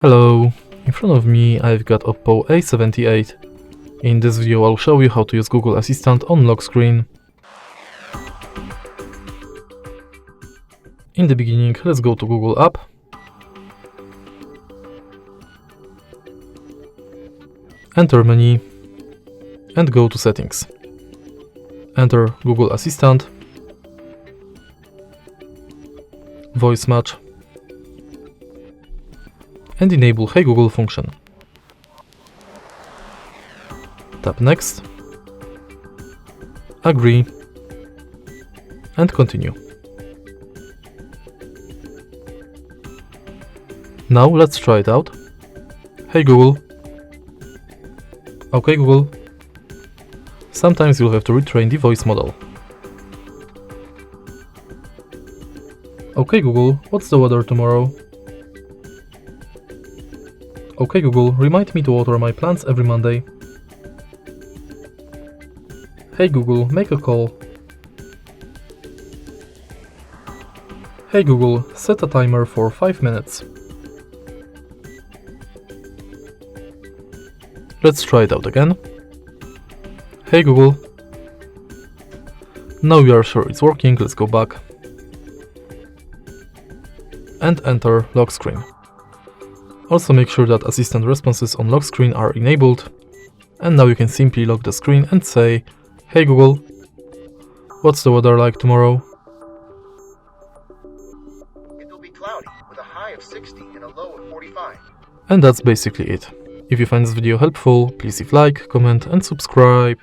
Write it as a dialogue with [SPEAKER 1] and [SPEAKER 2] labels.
[SPEAKER 1] Hello, in front of me I've got Oppo A78. In this video I'll show you how to use Google Assistant on lock screen. In the beginning, let's go to Google app. Enter menu and go to settings. Enter Google Assistant, voice match, and enable Hey Google function. Tap Next, Agree, and Continue. Now let's try it out. Hey Google. Okay Google. Sometimes you'll have to retrain the voice model. Okay Google, what's the weather tomorrow? Okay Google, remind me to water my plants every Monday. Hey Google, make a call. Hey Google, set a timer for 5 minutes. Let's try it out again. Hey Google. Now we are sure it's working, let's go back. And enter lock screen. Also make sure that assistant responses on lock screen are enabled. And now you can simply lock the screen and say, Hey Google, what's the weather like tomorrow?
[SPEAKER 2] It will be cloudy with a high of 60 and a low of 45.
[SPEAKER 1] And that's basically it. If you find this video helpful, please leave like, comment and subscribe.